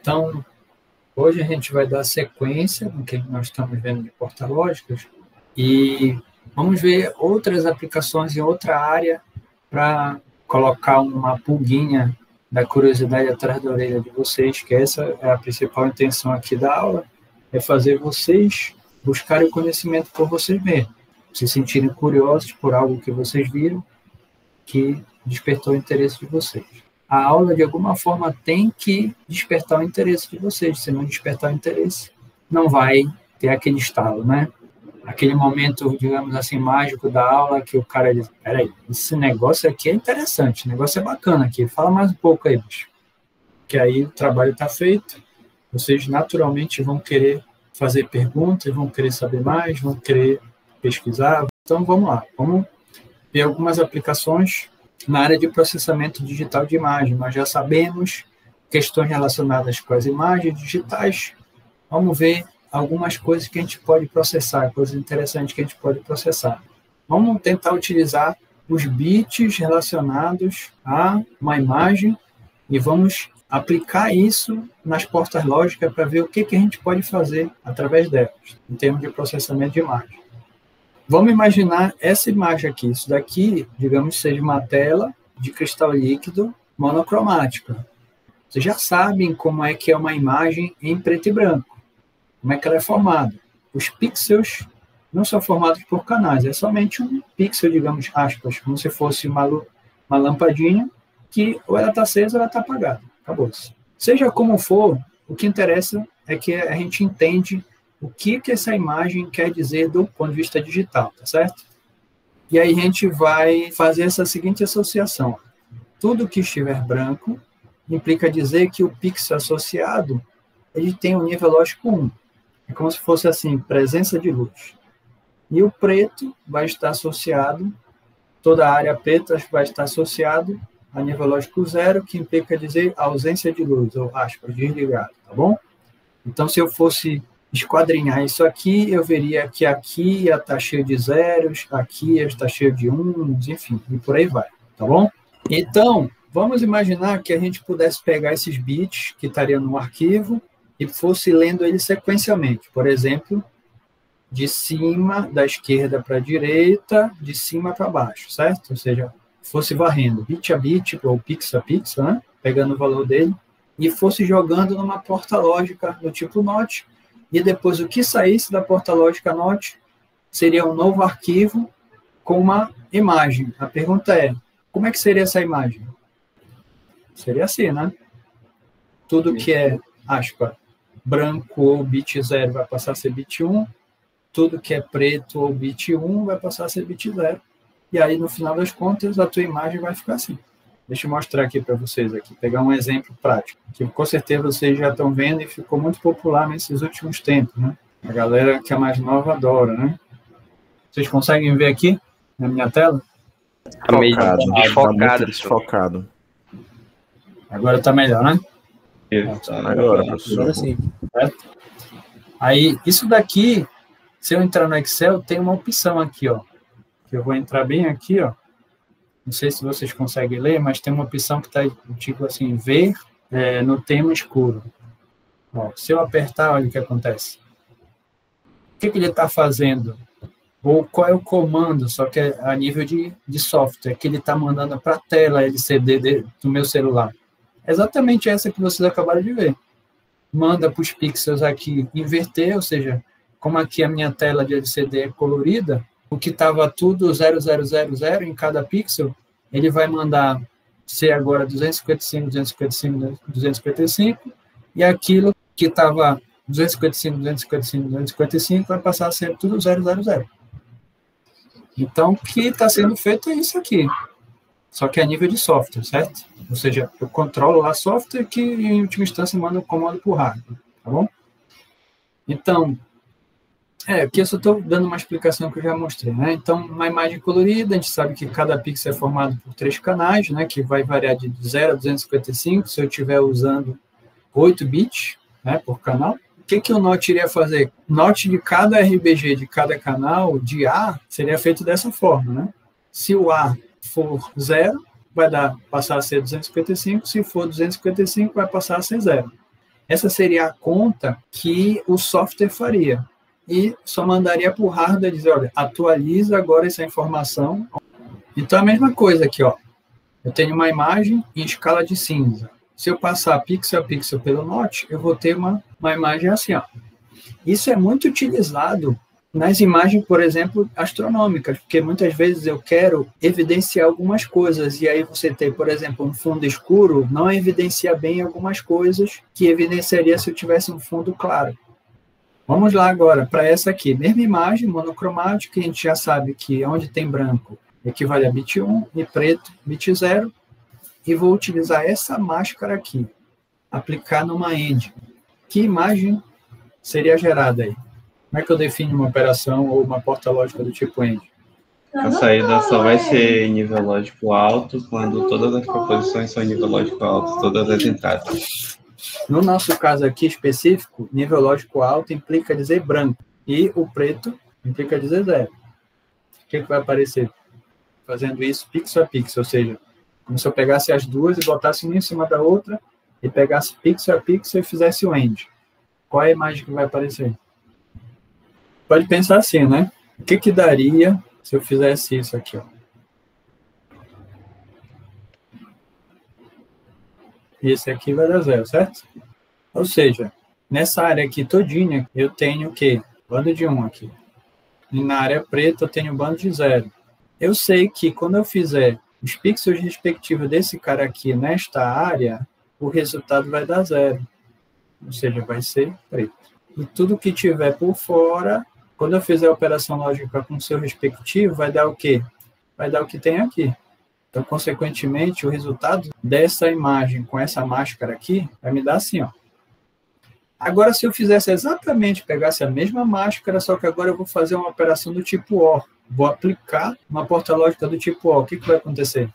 Então, hoje a gente vai dar sequência no que nós estamos vendo de porta-lógicas e vamos ver outras aplicações em outra área para colocar uma pulguinha da curiosidade atrás da orelha de vocês, que essa é a principal intenção aqui da aula, é fazer vocês buscarem o conhecimento por vocês mesmos, se sentirem curiosos por algo que vocês viram, que despertou o interesse de vocês. A aula, de alguma forma, tem que despertar o interesse de vocês. Se não despertar o interesse, não vai ter aquele estalo, né? Aquele momento, digamos assim, mágico da aula, que o cara diz, peraí, esse negócio aqui é interessante, o negócio é bacana aqui, fala mais um pouco aí, bicho. Que aí o trabalho está feito, vocês naturalmente vão querer fazer perguntas, vão querer saber mais, vão querer pesquisar. Então, vamos lá, vamos ver algumas aplicações na área de processamento digital de imagem. Nós já sabemos questões relacionadas com as imagens digitais. Vamos ver algumas coisas que a gente pode processar, coisas interessantes que a gente pode processar. Vamos tentar utilizar os bits relacionados a uma imagem e vamos aplicar isso nas portas lógicas para ver o que a gente pode fazer através delas, em termos de processamento de imagem. Vamos imaginar essa imagem aqui. Isso daqui, digamos, seja uma tela de cristal líquido monocromática. Vocês já sabem como é que é uma imagem em preto e branco. Como é que ela é formada. Os pixels não são formados por canais. É somente um pixel, digamos, aspas, como se fosse uma lampadinha que ou ela está acesa ou ela está apagada. Acabou-se. Seja como for, o que interessa é que a gente entende o que essa imagem quer dizer do ponto de vista digital, tá certo? E aí a gente vai fazer essa seguinte associação. Tudo que estiver branco implica dizer que o pixel associado ele tem um nível lógico 1. É como se fosse assim, presença de luz. E o preto vai estar associado, toda a área preta vai estar associado a nível lógico 0, que implica dizer ausência de luz, ou aspas, desligado, tá bom? Então, se eu fosse esquadrinhar isso aqui, eu veria que aqui ia estar cheio de zeros, aqui ia estar cheio de uns, enfim, e por aí vai, tá bom? Então, vamos imaginar que a gente pudesse pegar esses bits que estariam no arquivo e fosse lendo eles sequencialmente, por exemplo, de cima, da esquerda para a direita, de cima para baixo, certo? Ou seja, fosse varrendo bit a bit, ou pixel a pixel, né? Pegando o valor dele, e fosse jogando numa porta lógica do tipo NOT, e depois o que saísse da porta lógica NOT seria um novo arquivo com uma imagem. A pergunta é, como é que seria essa imagem? Seria assim, né? Tudo que é, aspa, branco ou bit 0 vai passar a ser bit 1, tudo que é preto ou bit 1 vai passar a ser bit 0. E aí, no final das contas, a tua imagem vai ficar assim. Deixa eu mostrar aqui para vocês, aqui, pegar um exemplo prático, que com certeza vocês já estão vendo e ficou muito popular nesses últimos tempos, né? A galera que é mais nova adora, né? Vocês conseguem ver aqui, na minha tela? Tá meio desfocado. Desfocado. Agora está melhor, né? Agora, professor. Agora sim. Certo? Aí, isso daqui, se eu entrar no Excel, tem uma opção aqui, ó. Que eu vou entrar bem aqui, ó. Não sei se vocês conseguem ler, mas tem uma opção que está, tipo assim, ver no tema escuro. Ó, se eu apertar, olha o que acontece. O que ele está fazendo? Ou qual é o comando, só que é a nível de software, que ele está mandando para a tela LCD do meu celular. É exatamente essa que vocês acabaram de ver. Manda para os pixels aqui inverter, ou seja, como aqui a minha tela de LCD é colorida, o que estava tudo 0000 em cada pixel, ele vai mandar ser agora 255, 255, 255, e aquilo que estava 255, 255, 255 vai passar a ser tudo 000. Então, o que está sendo feito é isso aqui, só que a nível de software, certo? Ou seja, eu controlo lá software que, em última instância, manda o comando para o hardware, tá bom? Então, aqui eu só estou dando uma explicação que eu já mostrei, né? Então, uma imagem colorida, a gente sabe que cada pixel é formado por 3 canais, né? Que vai variar de 0 a 255, se eu estiver usando 8 bits, né, por canal. O que o NOT iria fazer? NOT de cada RBG, de cada canal, de A, seria feito dessa forma, né? Se o A for 0, vai passar a ser 255, se for 255, vai passar a ser 0. Essa seria a conta que o software faria. E só mandaria para o hardware dizer, olha, atualiza agora essa informação. Então, a mesma coisa aqui, ó. Eu tenho uma imagem em escala de cinza. Se eu passar pixel a pixel pelo Notch, eu vou ter uma imagem assim, ó. Isso é muito utilizado nas imagens, por exemplo, astronômicas, porque muitas vezes eu quero evidenciar algumas coisas, e aí você tem, por exemplo, um fundo escuro, não evidencia bem algumas coisas que evidenciaria se eu tivesse um fundo claro. Vamos lá agora para essa aqui, mesma imagem monocromática, a gente já sabe que onde tem branco equivale a bit 1 e preto, bit 0, e vou utilizar essa máscara aqui, aplicar numa end. Que imagem seria gerada aí? Como é que eu defino uma operação ou uma porta lógica do tipo end? A saída só vai ser em nível lógico alto quando todas as proposições são em nível lógico alto, todas as entradas. No nosso caso aqui específico, nível lógico alto implica dizer branco, e o preto implica dizer 0. O que vai aparecer? Fazendo isso pixel a pixel, ou seja, como se eu pegasse as duas e botasse uma em cima da outra, e pegasse pixel a pixel e fizesse o end. Qual é a imagem que vai aparecer? Pode pensar assim, né? O que daria se eu fizesse isso aqui, ó? Esse aqui vai dar 0, certo? Ou seja, nessa área aqui todinha, eu tenho o quê? Bando de 1 aqui. E na área preta eu tenho bando de 0. Eu sei que quando eu fizer os pixels respectivos desse cara aqui nesta área, o resultado vai dar 0. Ou seja, vai ser preto. E tudo que tiver por fora, quando eu fizer a operação lógica com o seu respectivo, vai dar o quê? Vai dar o que tem aqui. Então, consequentemente, o resultado dessa imagem com essa máscara aqui vai me dar assim, ó. Agora, se eu fizesse exatamente, pegasse a mesma máscara, só que agora eu vou fazer uma operação do tipo OR. Vou aplicar uma porta lógica do tipo OR. O que vai acontecer?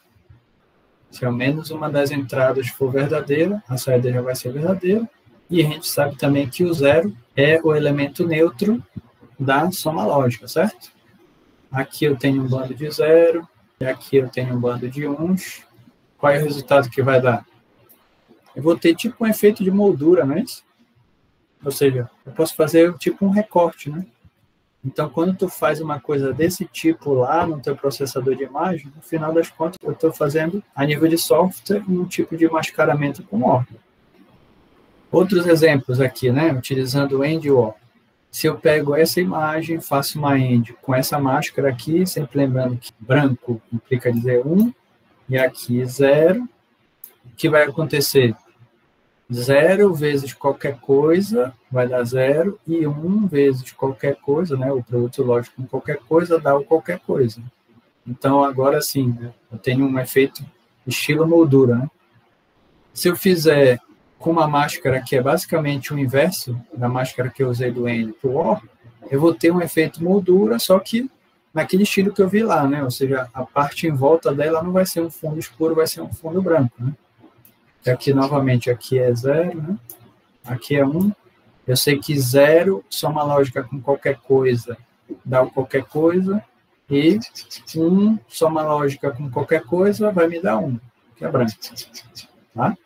Se ao menos uma das entradas for verdadeira, a saída já vai ser verdadeira. E a gente sabe também que o 0 é o elemento neutro da soma lógica, certo? Aqui eu tenho um bando de 0, e aqui eu tenho um bando de 1s. Qual é o resultado que vai dar? Eu vou ter tipo um efeito de moldura, não é isso? Ou seja, eu posso fazer tipo um recorte, né? Então, quando tu faz uma coisa desse tipo lá no teu processador de imagem, no final das contas, eu estou fazendo, a nível de software, um tipo de mascaramento com OR. Outros exemplos aqui, né? Utilizando o end e OR. Se eu pego essa imagem, faço uma end com essa máscara aqui, sempre lembrando que branco implica dizer 1, e aqui 0, o que vai acontecer? 0 vezes qualquer coisa vai dar 0, e 1 vezes qualquer coisa, né, o produto lógico com qualquer coisa, dá o qualquer coisa. Então, agora sim, né, eu tenho um efeito estilo moldura. Né? Se eu fizer com uma máscara que é basicamente o inverso da máscara que eu usei do end para o OR, eu vou ter um efeito moldura, só que naquele estilo que eu vi lá, né? Ou seja, a parte em volta dela não vai ser um fundo escuro, vai ser um fundo branco, né? Aqui, novamente, aqui é 0, né? Aqui é 1. Eu sei que 0, soma lógica com qualquer coisa, dá o qualquer coisa, e 1, soma lógica com qualquer coisa, vai me dar 1, que é branco. Tá?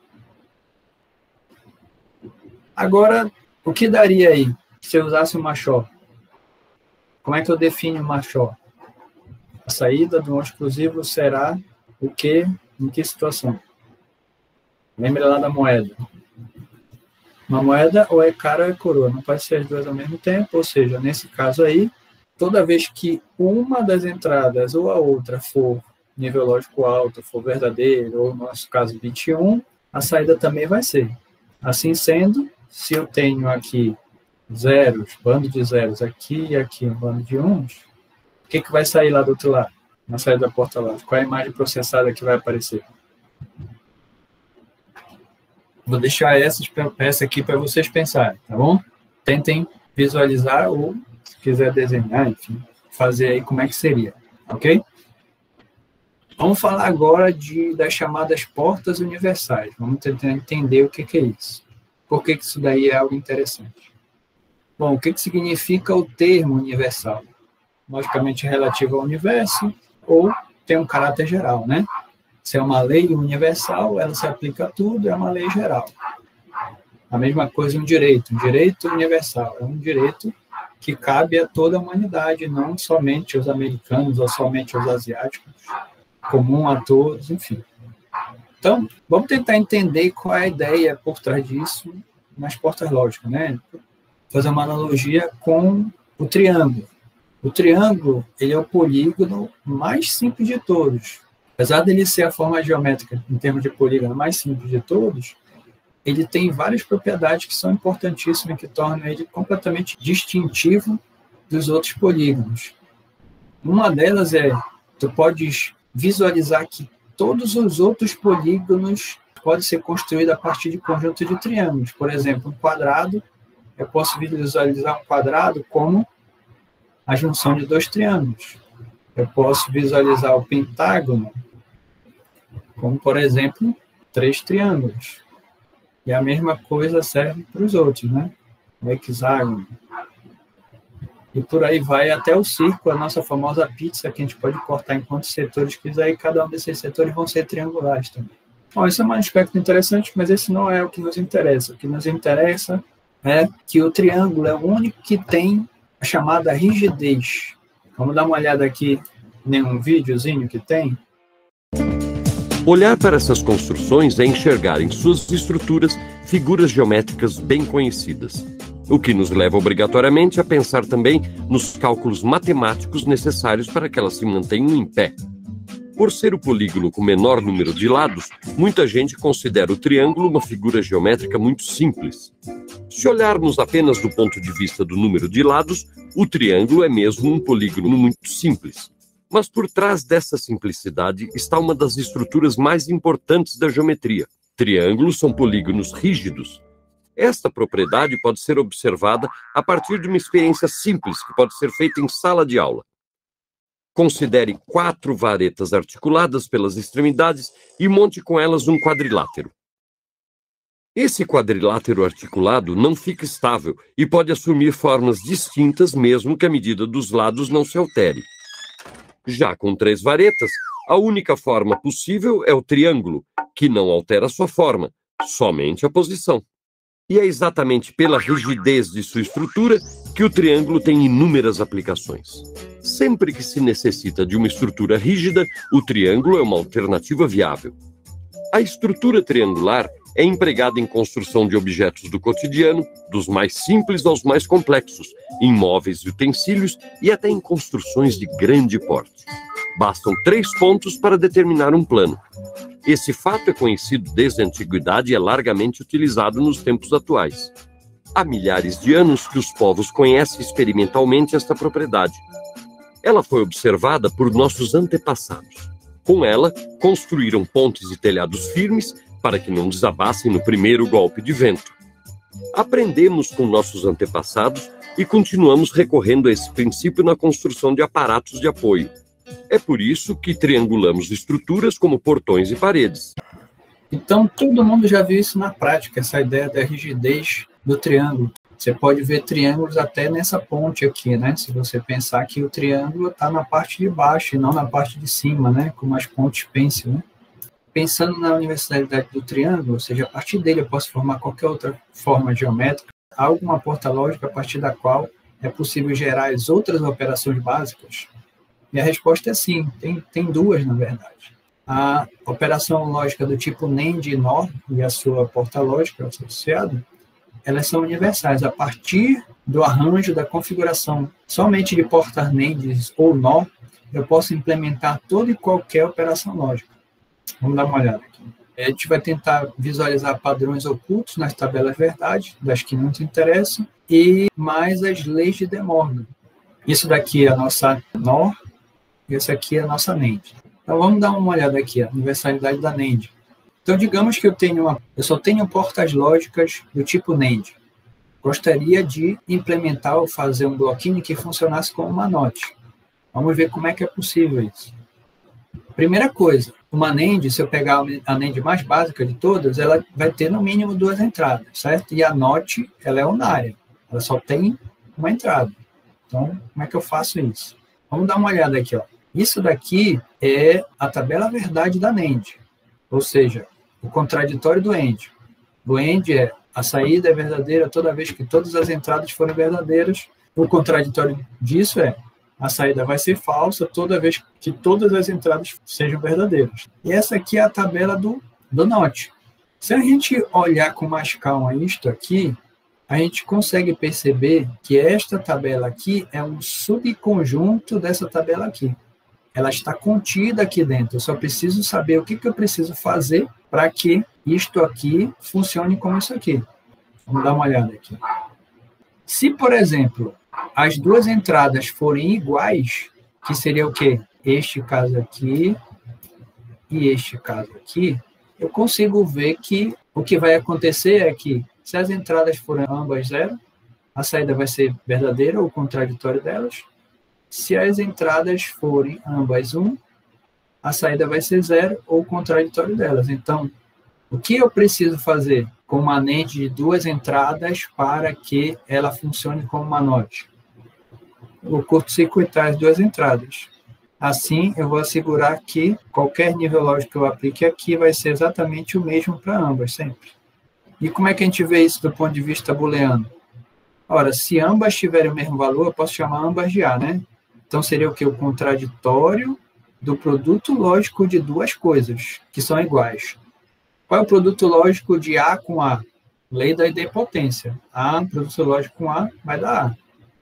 Agora, o que daria aí se eu usasse o Machó? Como é que eu defino o Machó? A saída do não exclusivo será o quê? Em que situação? Lembra lá da moeda. Uma moeda ou é cara ou é coroa, não pode ser as duas ao mesmo tempo, ou seja, nesse caso aí, toda vez que uma das entradas ou a outra for nível lógico alto, for verdadeiro, ou no nosso caso 21, a saída também vai ser. Assim sendo, se eu tenho aqui zeros, bando de zeros aqui e aqui um bando de uns, o que vai sair lá do outro lado, na saída da porta lógica? Qual é a imagem processada que vai aparecer? Vou deixar essa aqui para vocês pensarem, tá bom? Tentem visualizar ou, se quiser desenhar, enfim, fazer aí como é que seria, ok? Vamos falar agora das chamadas portas universais. Vamos tentar entender o que é isso. Por que isso daí é algo interessante? Bom, o que significa o termo universal? Logicamente relativo ao universo ou tem um caráter geral, né? Se é uma lei universal, ela se aplica a tudo, é uma lei geral. A mesma coisa um direito universal, é um direito que cabe a toda a humanidade, não somente aos americanos ou somente aos asiáticos, comum a todos, enfim. Então, vamos tentar entender qual é a ideia por trás disso nas portas lógicas, né? Fazer uma analogia com o triângulo. O triângulo, ele é o polígono mais simples de todos. Apesar dele ser a forma geométrica, em termos de polígono, mais simples de todos, ele tem várias propriedades que são importantíssimas, que tornam ele completamente distintivo dos outros polígonos. Uma delas é, tu podes visualizar que todos os outros polígonos podem ser construídos a partir de conjunto de triângulos. Por exemplo, um quadrado, eu posso visualizar um quadrado como a junção de dois triângulos. Eu posso visualizar o pentágono como, por exemplo, 3 triângulos. E a mesma coisa serve para os outros, né? O hexágono. E por aí vai até o círculo, a nossa famosa pizza, que a gente pode cortar em quantos setores quiser, e cada um desses setores vão ser triangulares também. Bom, esse é um aspecto interessante, mas esse não é o que nos interessa. O que nos interessa é que o triângulo é o único que tem a chamada rigidez. Vamos dar uma olhada aqui em um videozinho que tem. Olhar para essas construções é enxergar em suas estruturas figuras geométricas bem conhecidas, o que nos leva obrigatoriamente a pensar também nos cálculos matemáticos necessários para que elas se mantenham em pé. Por ser o polígono com menor número de lados, muita gente considera o triângulo uma figura geométrica muito simples. Se olharmos apenas do ponto de vista do número de lados, o triângulo é mesmo um polígono muito simples. Mas por trás dessa simplicidade está uma das estruturas mais importantes da geometria. Triângulos são polígonos rígidos. Esta propriedade pode ser observada a partir de uma experiência simples que pode ser feita em sala de aula. Considere 4 varetas articuladas pelas extremidades e monte com elas um quadrilátero. Esse quadrilátero articulado não fica estável e pode assumir formas distintas mesmo que a medida dos lados não se altere. Já com 3 varetas, a única forma possível é o triângulo, que não altera sua forma, somente a posição. E é exatamente pela rigidez de sua estrutura que o triângulo tem inúmeras aplicações. Sempre que se necessita de uma estrutura rígida, o triângulo é uma alternativa viável. A estrutura triangular é empregada em construção de objetos do cotidiano, dos mais simples aos mais complexos, em móveis e utensílios e até em construções de grande porte. Bastam 3 pontos para determinar um plano. Esse fato é conhecido desde a antiguidade e é largamente utilizado nos tempos atuais. Há milhares de anos que os povos conhecem experimentalmente esta propriedade. Ela foi observada por nossos antepassados. Com ela, construíram pontes e telhados firmes para que não desabassem no primeiro golpe de vento. Aprendemos com nossos antepassados e continuamos recorrendo a esse princípio na construção de aparatos de apoio. É por isso que triangulamos estruturas como portões e paredes. Então, todo mundo já viu isso na prática, essa ideia da rigidez do triângulo. Você pode ver triângulos até nessa ponte aqui, né? Se você pensar que o triângulo está na parte de baixo e não na parte de cima, né? Como as pontes pencil, né? Pensando na universalidade do triângulo, ou seja, a partir dele eu posso formar qualquer outra forma geométrica, há alguma porta lógica a partir da qual é possível gerar as outras operações básicas? E a resposta é sim, tem 2, na verdade. A operação lógica do tipo NAND e NOR e a sua porta lógica associada, elas são universais. A partir do arranjo da configuração somente de portas NAND ou NOR, eu posso implementar toda e qualquer operação lógica. Vamos dar uma olhada aqui. A gente vai tentar visualizar padrões ocultos nas tabelas verdade, das que não nos interessam, e mais as leis de De Morgan. Isso daqui é a nossa NOR, e esse aqui é a nossa NAND. Então vamos dar uma olhada aqui, a universalidade da NAND. Então digamos que eu só tenho portas lógicas do tipo NAND. Gostaria de implementar ou fazer um bloquinho que funcionasse como uma NOT. Vamos ver como é que é possível isso. Primeira coisa, uma NAND, se eu pegar a NAND mais básica de todas, ela vai ter no mínimo 2 entradas, certo? E a NOT, ela é unária, ela só tem uma entrada. Então, como é que eu faço isso? Vamos dar uma olhada aqui, ó. Isso daqui é a tabela verdade da NAND, ou seja, o contraditório do AND. O AND é A saída é verdadeira toda vez que todas as entradas forem verdadeiras. O contraditório disso é: a saída vai ser falsa toda vez que todas as entradas sejam verdadeiras. E essa aqui é a tabela do NOT. Se a gente olhar com mais calma isto aqui, a gente consegue perceber que esta tabela aqui é um subconjunto dessa tabela aqui. Ela está contida aqui dentro. Eu só preciso saber o que eu preciso fazer para que isto aqui funcione como isso aqui. Vamos dar uma olhada aqui. Se, por exemplo, as duas entradas forem iguais, que seria o quê? Este caso aqui e este caso aqui, eu consigo ver que o que vai acontecer é que, se as entradas forem ambas zero, a saída vai ser verdadeira ou contraditório delas. Se as entradas forem ambas 1, a saída vai ser zero ou contraditório delas. Então, o que eu preciso fazer com uma NAND de duas entradas para que ela funcione como uma NOT? Vou curto-circuitar as duas entradas. Assim, eu vou assegurar que qualquer nível lógico que eu aplique aqui vai ser exatamente o mesmo para ambas, sempre. E como é que a gente vê isso do ponto de vista booleano? Ora, se ambas tiverem o mesmo valor, eu posso chamar ambas de A, né? Então, seria o quê? O contraditório do produto lógico de duas coisas que são iguais. Qual é o produto lógico de A com A? Lei da idempotência. A, produto lógico com A, vai dar A.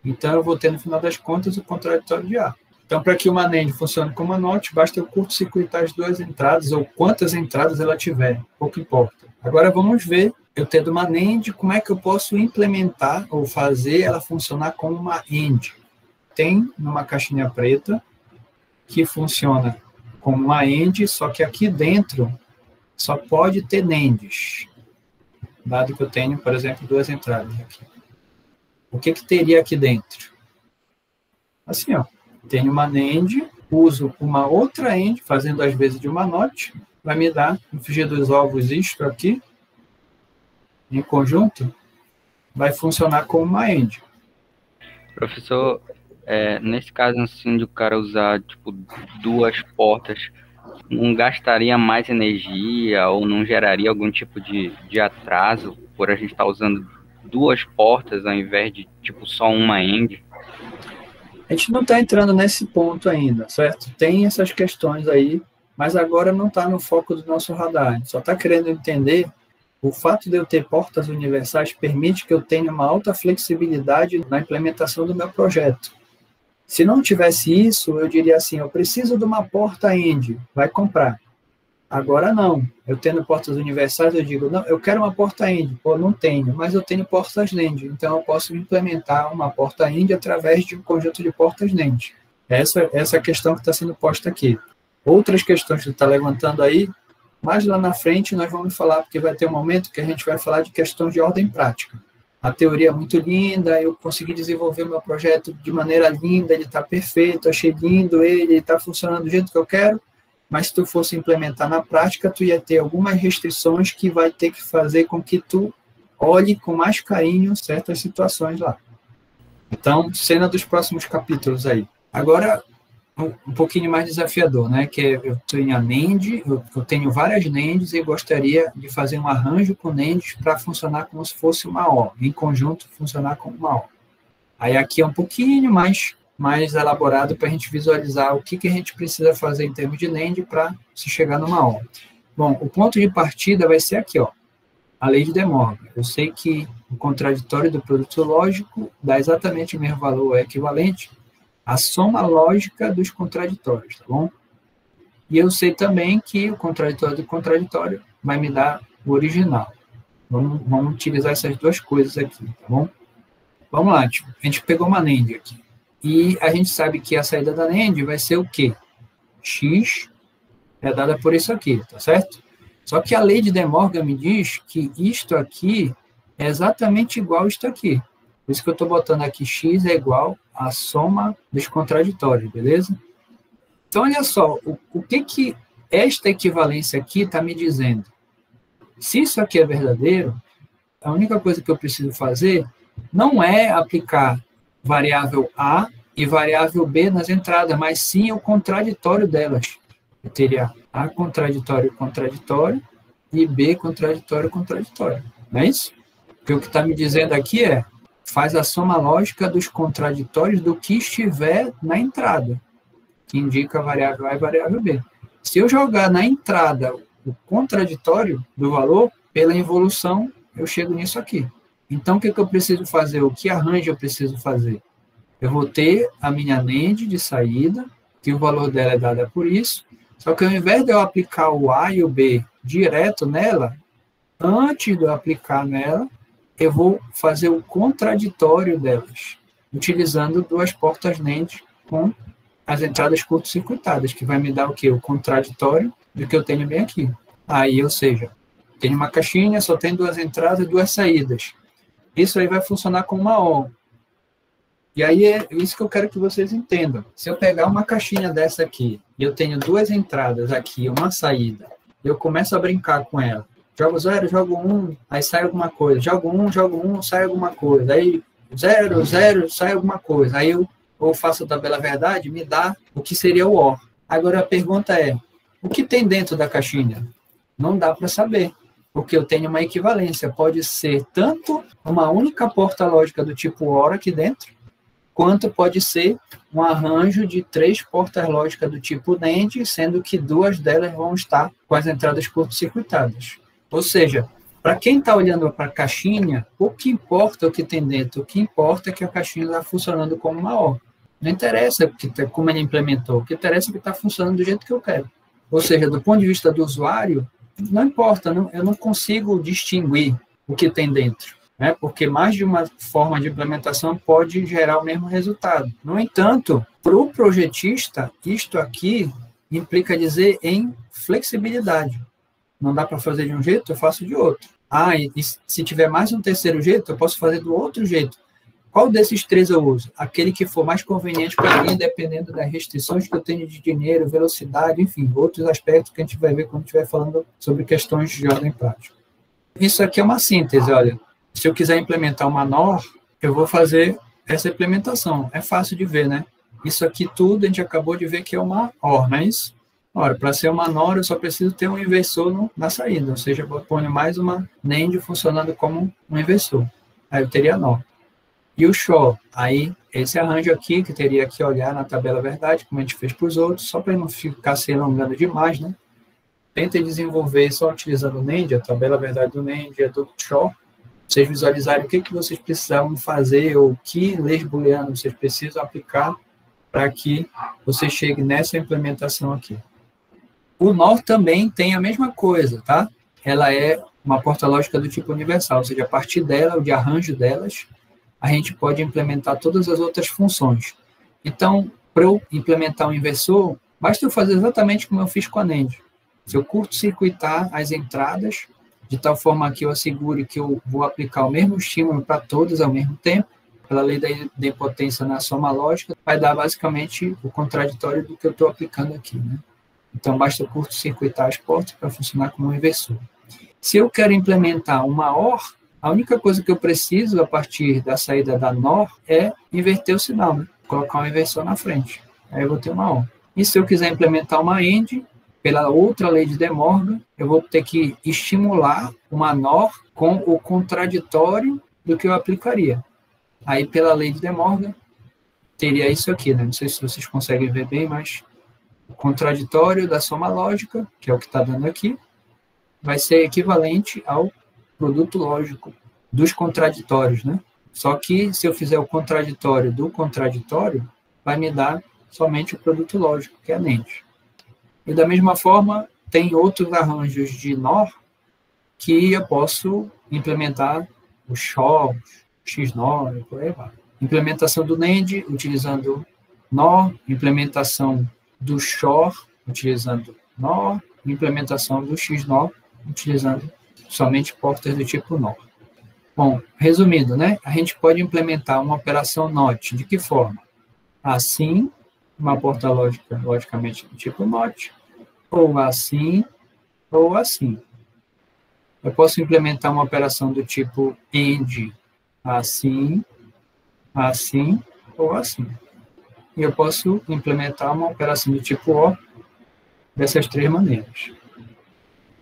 Então, eu vou ter, no final das contas, o contraditório de A. Então, para que uma NAND funcione como uma NOT, basta eu curto-circuitar as duas entradas, ou quantas entradas ela tiver, pouco importa. Agora, vamos ver, eu tendo uma NAND, como é que eu posso implementar ou fazer ela funcionar como uma AND. Tem numa caixinha preta, que funciona como uma AND, só que aqui dentro só pode ter NANDs, dado que eu tenho, por exemplo, duas entradas aqui. O que teria aqui dentro? Assim, ó, tenho uma NAND, uso uma outra AND, fazendo às vezes de uma NOT, vai me dar, no frigir dos ovos, isto aqui, em conjunto, vai funcionar como uma AND. Professor, nesse caso, assim, de o cara usar, tipo, duas portas, não gastaria mais energia ou não geraria algum tipo de atraso por a gente estar usando duas portas ao invés de, tipo, só uma AND? A gente não está entrando nesse ponto ainda, certo? Tem essas questões aí, mas agora não está no foco do nosso radar. A gente só está querendo entender o fato de eu ter portas universais permite que eu tenha uma alta flexibilidade na implementação do meu projeto. Se não tivesse isso, eu diria assim, eu preciso de uma porta AND, vai comprar. Agora não, eu tendo portas universais, eu digo, não, eu quero uma porta AND, pô, não tenho, mas eu tenho portas NAND, então eu posso implementar uma porta AND através de um conjunto de portas NAND. Essa é a questão que está sendo posta aqui. Outras questões que está levantando aí, mais lá na frente nós vamos falar, porque vai ter um momento que a gente vai falar de questões de ordem prática. A teoria é muito linda, eu consegui desenvolver o meu projeto de maneira linda, ele está perfeito, achei lindo ele está funcionando do jeito que eu quero, mas se tu fosse implementar na prática, tu ia ter algumas restrições que vai ter que fazer com que tu olhe com mais carinho certas situações lá. Então, cena dos próximos capítulos aí. Agora, um pouquinho mais desafiador, né? Que eu tenho a NAND, eu tenho várias NANDs e gostaria de fazer um arranjo com NANDs para funcionar como se fosse uma O, em conjunto funcionar como uma O. Aí aqui é um pouquinho mais elaborado para a gente visualizar o que a gente precisa fazer em termos de NAND para se chegar numa O. Bom, o ponto de partida vai ser aqui, ó, a lei de De Morgan. Eu sei que o contraditório do produto lógico dá exatamente o mesmo valor, é equivalente à soma lógica dos contraditórios, tá bom? E eu sei também que o contraditório do contraditório vai me dar o original. Vamos utilizar essas duas coisas aqui, tá bom? Vamos lá, tipo, a gente pegou uma NAND aqui. E a gente sabe que a saída da NAND vai ser o quê? X é dada por isso aqui, tá certo? Só que a lei de De Morgan me diz que isto aqui é exatamente igual a isto aqui. Por isso que eu estou botando aqui x é igual à soma dos contraditórios, beleza? Então, olha só, o que esta equivalência aqui está me dizendo? Se isso aqui é verdadeiro, a única coisa que eu preciso fazer não é aplicar variável A e variável B nas entradas, mas sim o contraditório delas. Eu teria A contraditório, contraditório, e B contraditório, contraditório. Não é isso? Porque o que está me dizendo aqui é, faz a soma lógica dos contraditórios do que estiver na entrada, que indica a variável A e a variável B. Se eu jogar na entrada o contraditório do valor, pela involução, eu chego nisso aqui. Então, o que eu preciso fazer? O que arranjo eu preciso fazer? Eu vou ter a minha NAND de saída, que o valor dela é dada por isso, só que ao invés de eu aplicar o A e o B direto nela, antes de eu aplicar nela, eu vou fazer o contraditório delas, utilizando duas portas NAND com as entradas curto-circuitadas, que vai me dar o quê? O contraditório do que eu tenho bem aqui. Aí, ou seja, tenho uma caixinha, só tem duas entradas e duas saídas. Isso aí vai funcionar como uma OR. E aí é isso que eu quero que vocês entendam. Se eu pegar uma caixinha dessa aqui, e eu tenho duas entradas aqui, uma saída, eu começo a brincar com ela. Jogo 0, jogo 1, aí sai alguma coisa. Jogo 1, sai alguma coisa. Aí 0, 0, sai alguma coisa. Aí eu ou faço a tabela verdade, me dá o que seria o OR. Agora a pergunta é, o que tem dentro da caixinha? Não dá para saber, porque eu tenho uma equivalência. Pode ser tanto uma única porta lógica do tipo OR aqui dentro, quanto pode ser um arranjo de 3 portas lógicas do tipo NAND, sendo que 2 delas vão estar com as entradas curto-circuitadas. Ou seja, para quem está olhando para a caixinha, o que importa é o que tem dentro, o que importa é que a caixinha está funcionando como uma OR. Não interessa como ele implementou, o que interessa é que está funcionando do jeito que eu quero. Ou seja, do ponto de vista do usuário, não importa, eu não consigo distinguir o que tem dentro, né? Porque mais de uma forma de implementação pode gerar o mesmo resultado. No entanto, para o projetista, isto aqui implica dizer em flexibilidade. Não dá para fazer de um jeito, eu faço de outro. E se tiver mais um terceiro jeito, eu posso fazer do outro jeito. Qual desses 3 eu uso? Aquele que for mais conveniente para mim, dependendo das restrições que eu tenho de dinheiro, velocidade, enfim, outros aspectos que a gente vai ver quando estiver falando sobre questões de ordem prática. Isso aqui é uma síntese, olha. Se eu quiser implementar uma NOR, eu vou fazer essa implementação. É fácil de ver, né? Isso aqui tudo a gente acabou de ver que é uma OR, não é isso? Ora, para ser uma NOR, eu só preciso ter um inversor na saída, ou seja, eu ponho mais uma NAND funcionando como um inversor. Aí eu teria NOR. E o SHOR, aí esse arranjo aqui, que teria que olhar na tabela verdade, como a gente fez para os outros, só para não ficar se alongando demais, né? Tenta desenvolver só utilizando o NAND, a tabela verdade do NAND e a do SHOR, vocês visualizarem o que vocês precisavam fazer ou que leis booleanas vocês precisam aplicar para que você chegue nessa implementação aqui. O NOR também tem a mesma coisa, tá? Ela é uma porta lógica do tipo universal, ou seja, a partir dela, ou de arranjo delas, a gente pode implementar todas as outras funções. Então, para eu implementar um inversor, basta eu fazer exatamente como eu fiz com a NAND. Se eu curto-circuitar as entradas, de tal forma que eu assegure que eu vou aplicar o mesmo estímulo para todas ao mesmo tempo, pela lei da idempotência na soma lógica, vai dar basicamente o contraditório do que eu estou aplicando aqui, né? Então, basta eu curto-circuitar as portas para funcionar como um inversor. Se eu quero implementar uma OR, a única coisa que eu preciso, a partir da saída da NOR, é inverter o sinal, né? Colocar um inversor na frente. Aí eu vou ter uma OR. E se eu quiser implementar uma AND, pela outra lei de De Morgan, eu vou ter que estimular uma NOR com o contraditório do que eu aplicaria. Aí, pela lei de De Morgan, teria isso aqui, né? Não sei se vocês conseguem ver bem, mas o contraditório da soma lógica, que é o que está dando aqui, vai ser equivalente ao produto lógico dos contraditórios, né? Só que, se eu fizer o contraditório do contraditório, vai me dar somente o produto lógico, que é a NAND. E, da mesma forma, tem outros arranjos de NOR que eu posso implementar o SHOR, XNOR, e por aí vai. Implementação do NAND, utilizando NOR, implementação do SHOR, utilizando NOR, implementação do XNOR, utilizando somente portas do tipo NOR. Bom, resumindo, né? A gente pode implementar uma operação NOT. De que forma? Assim, uma porta lógica, logicamente, do tipo NOT, ou assim, ou assim. Eu posso implementar uma operação do tipo AND, assim, assim, ou assim. E eu posso implementar uma operação do tipo OR dessas 3 maneiras.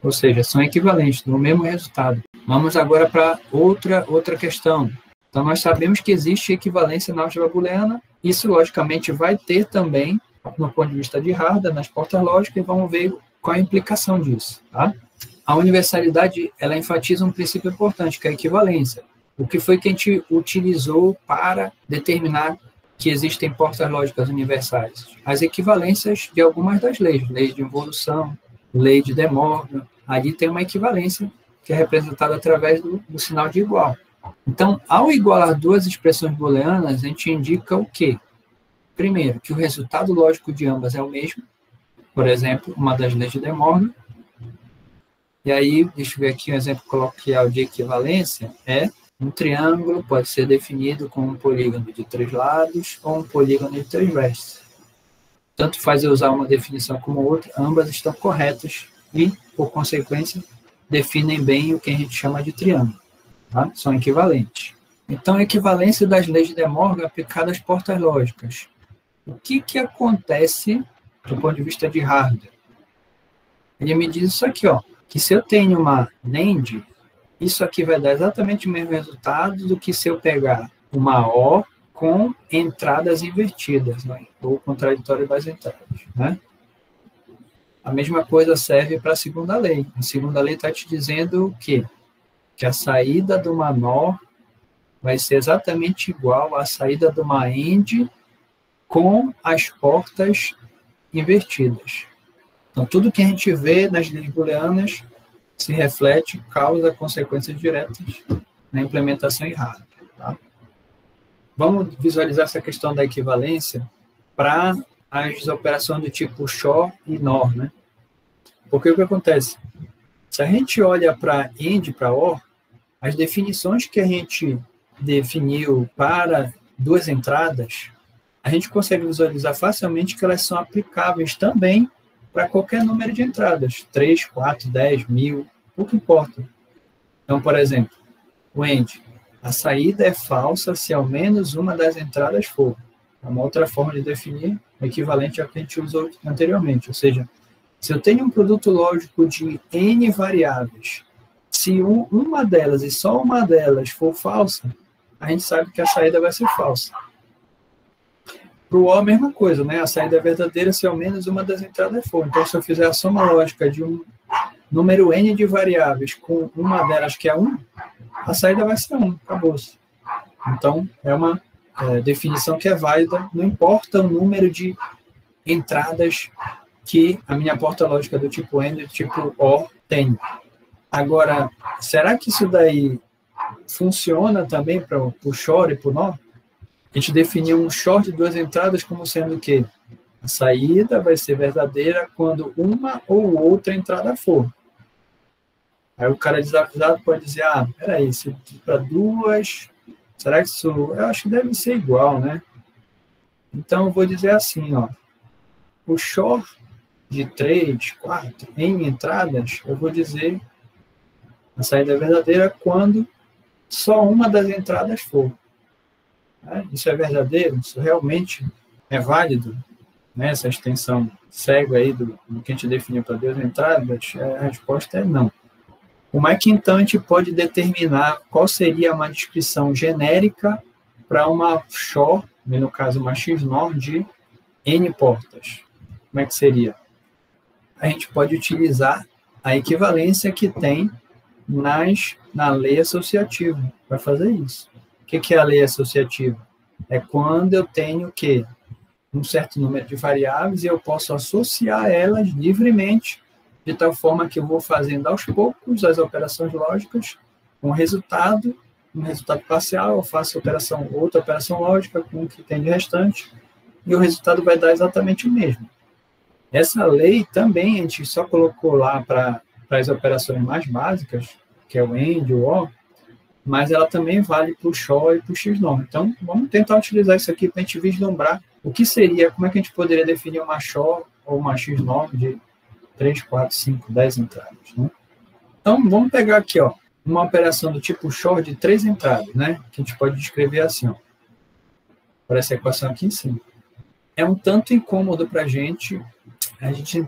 Ou seja, são equivalentes, no mesmo resultado. Vamos agora para outra questão. Então, nós sabemos que existe equivalência na álgebra booleana. Isso, logicamente, vai ter também, no ponto de vista de Harder, nas portas lógicas, e vamos ver qual é a implicação disso. Tá? A universalidade, ela enfatiza um princípio importante, que é a equivalência. O que foi que a gente utilizou para determinar que existem portas lógicas universais? As equivalências de algumas das leis, lei de involução, lei de De Morgan. Ali tem uma equivalência que é representada através do sinal de igual. Então, ao igualar duas expressões booleanas, a gente indica o quê? Primeiro, que o resultado lógico de ambas é o mesmo. Por exemplo, uma das leis de De Morgan. E aí, deixa eu ver aqui um exemplo coloquial de equivalência, um triângulo pode ser definido como um polígono de 3 lados ou um polígono de 3 vértices. Tanto faz eu usar uma definição como outra, ambas estão corretas e, por consequência, definem bem o que a gente chama de triângulo. Tá? São equivalentes. Então, a equivalência das leis de De Morgan aplicada às portas lógicas. O que acontece do ponto de vista de Harder? Ele me diz isso aqui, ó, que se eu tenho uma NAND, isso aqui vai dar exatamente o mesmo resultado do que se eu pegar uma O com entradas invertidas, né? Ou contraditório das entradas. Né? A mesma coisa serve para a segunda lei. A segunda lei está te dizendo o quê? Que a saída de uma NOR vai ser exatamente igual à saída de uma AND com as portas invertidas. Então, tudo que a gente vê nas leis booleanas se reflete, causa consequências diretas na implementação errada. Tá? Vamos visualizar essa questão da equivalência para as operações do tipo XOR e NOR. Né? Porque o que acontece? Se a gente olha para AND e para OR, as definições que a gente definiu para duas entradas, a gente consegue visualizar facilmente que elas são aplicáveis também para qualquer número de entradas, 3, 4, 10, 1000, pouco importa. Então, por exemplo, o AND, a saída é falsa se ao menos uma das entradas for. É uma outra forma de definir, equivalente ao que a gente usou anteriormente, ou seja, se eu tenho um produto lógico de N variáveis, se uma delas e só uma delas for falsa, a gente sabe que a saída vai ser falsa. Para o O, a mesma coisa, né? A saída é verdadeira se ao menos uma das entradas for. Então, se eu fizer a soma lógica de um número N de variáveis com uma delas que é 1, a saída vai ser 1, acabou-se. Então, é uma definição que é válida, não importa o número de entradas que a minha porta lógica do tipo N e do tipo O tem. Agora, será que isso daí funciona também para o XOR e para o NOR? A gente definiu um XOR de duas entradas como sendo o quê? A saída vai ser verdadeira quando uma ou outra entrada for. Aí o cara desavisado pode dizer, peraí, se para duas, será que isso... Eu acho que deve ser igual, né? Então, eu vou dizer assim, ó, o XOR de 3, 4, em entradas, eu vou dizer a saída é verdadeira quando só uma das entradas for. Isso é verdadeiro? Isso realmente é válido? Né? Essa extensão cega aí do que a gente definiu para duas entradas, a resposta é não. Como é que então a gente pode determinar qual seria uma descrição genérica para uma XOR, no caso uma XNOR, de N portas? Como é que seria? A gente pode utilizar a equivalência que tem na lei associativa para fazer isso. O que é a lei associativa? É quando eu tenho o quê? Um certo número de variáveis e eu posso associar elas livremente, de tal forma que eu vou fazendo aos poucos as operações lógicas com resultado, um resultado parcial, eu faço outra operação lógica com o que tem de restante, e o resultado vai dar exatamente o mesmo. Essa lei também a gente só colocou lá para as operações mais básicas, que é o AND, o OR, mas ela também vale para o XOR e para o XNOR. Então, vamos tentar utilizar isso aqui para a gente vislumbrar o que seria, como é que a gente poderia definir uma XOR ou uma XNOR de 3, 4, 5, 10 entradas. Né? Então, vamos pegar aqui, ó, uma operação do tipo XOR de 3 entradas, né? Que a gente pode descrever assim, ó, por essa equação aqui em cima. É um tanto incômodo para a gente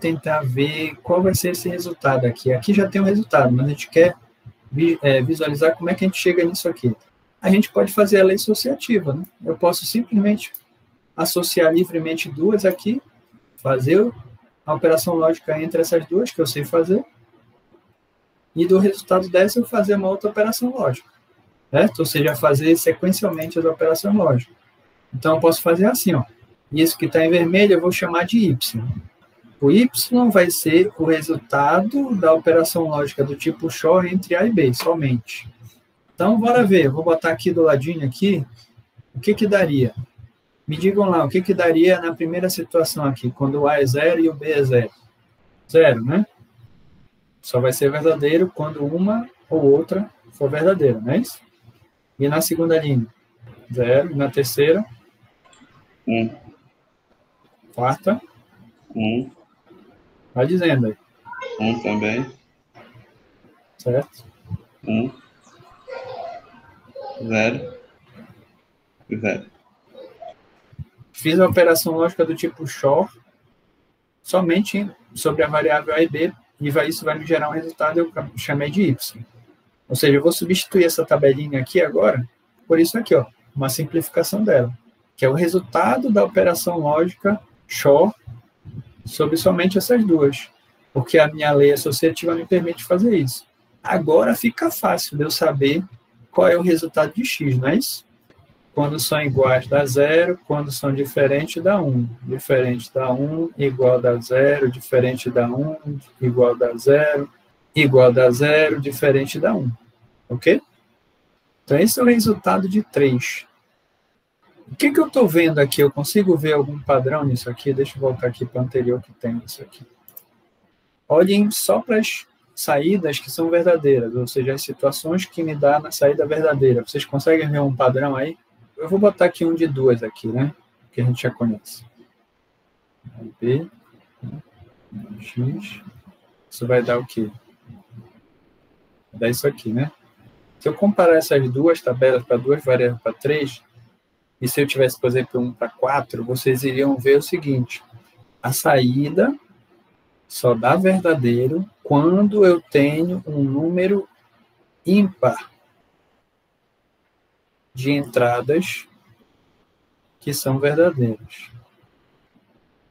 tentar ver qual vai ser esse resultado aqui. Aqui já tem um resultado, mas a gente quer visualizar como é que a gente chega nisso aqui. A gente pode fazer a lei associativa, né? Eu posso simplesmente associar livremente duas aqui, fazer a operação lógica entre essas duas, que eu sei fazer, e do resultado dessa eu fazer uma outra operação lógica, certo? Ou seja, fazer sequencialmente as operações lógicas. Então, eu posso fazer assim, ó. Isso que está em vermelho eu vou chamar de Y. O Y vai ser o resultado da operação lógica do tipo XOR entre A e B, somente. Então, bora ver. Eu vou botar aqui do ladinho aqui, o que que daria? Me digam lá, o que que daria na primeira situação aqui, quando o A é 0 e o B é 0? 0, né? Só vai ser verdadeiro quando uma ou outra for verdadeira, não é isso? E na segunda linha? 0. E na terceira? 1. Quarta? 1. Vai dizendo aí. 1 também. Certo? 1. 0. 0. Fiz a operação lógica do tipo XOR somente sobre a variável A e B, e isso vai me gerar um resultado, eu chamei de Y. Ou seja, eu vou substituir essa tabelinha aqui agora por isso aqui, ó, uma simplificação dela, que é o resultado da operação lógica XOR sobre somente essas duas, porque a minha lei associativa me permite fazer isso. Agora fica fácil de eu saber qual é o resultado de X, não é isso? Quando são iguais dá 0, quando são diferentes dá 1. Diferente dá 1, igual dá 0, diferente dá 1, igual dá 0, igual dá 0, diferente dá 1. Ok? Então, esse é o resultado de 3. O que eu estou vendo aqui? Eu consigo ver algum padrão nisso aqui? Deixa eu voltar aqui para o anterior que tem isso aqui. Olhem só para as saídas que são verdadeiras, ou seja, as situações que me dá na saída verdadeira. Vocês conseguem ver um padrão aí? Eu vou botar aqui um de duas aqui, né? Que a gente já conhece. B, X. Isso vai dar o quê? Vai dar isso aqui, né? Se eu comparar essas duas tabelas para duas variáveis para 3, e se eu tivesse, por exemplo, 1 para 4, vocês iriam ver o seguinte. A saída só dá verdadeiro quando eu tenho um número ímpar de entradas que são verdadeiras.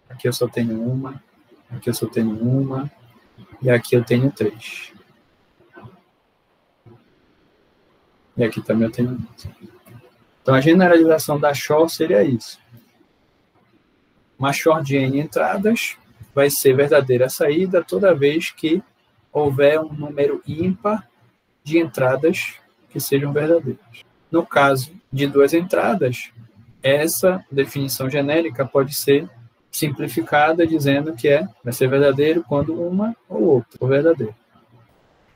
Aqui eu só tenho uma, aqui eu só tenho uma, e aqui eu tenho 3. E aqui também eu tenho 1. Então, a generalização da XOR seria isso. Uma XOR de N entradas vai ser verdadeira a saída toda vez que houver um número ímpar de entradas que sejam verdadeiras. No caso de duas entradas, essa definição genérica pode ser simplificada dizendo que vai ser verdadeiro quando uma ou outra for verdadeira.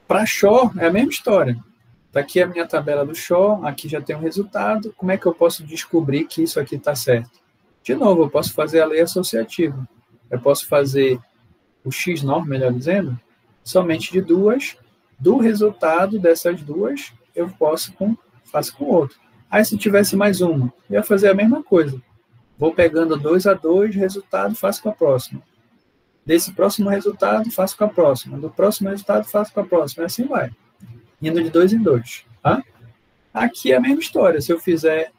Para XOR, é a mesma história. Está aqui a minha tabela do XOR, aqui já tem um resultado. Como é que eu posso descobrir que isso aqui está certo? De novo, eu posso fazer a lei associativa. Eu posso fazer o XNOR, melhor dizendo, somente de duas. Do resultado dessas duas, eu faço com outro. Aí, se tivesse mais uma, eu ia fazer a mesma coisa. Vou pegando 2 a 2, resultado, faço com a próxima. Desse próximo resultado, faço com a próxima. Do próximo resultado, faço com a próxima. E assim vai. Indo de 2 em 2. Tá? Aqui é a mesma história. Se eu fizer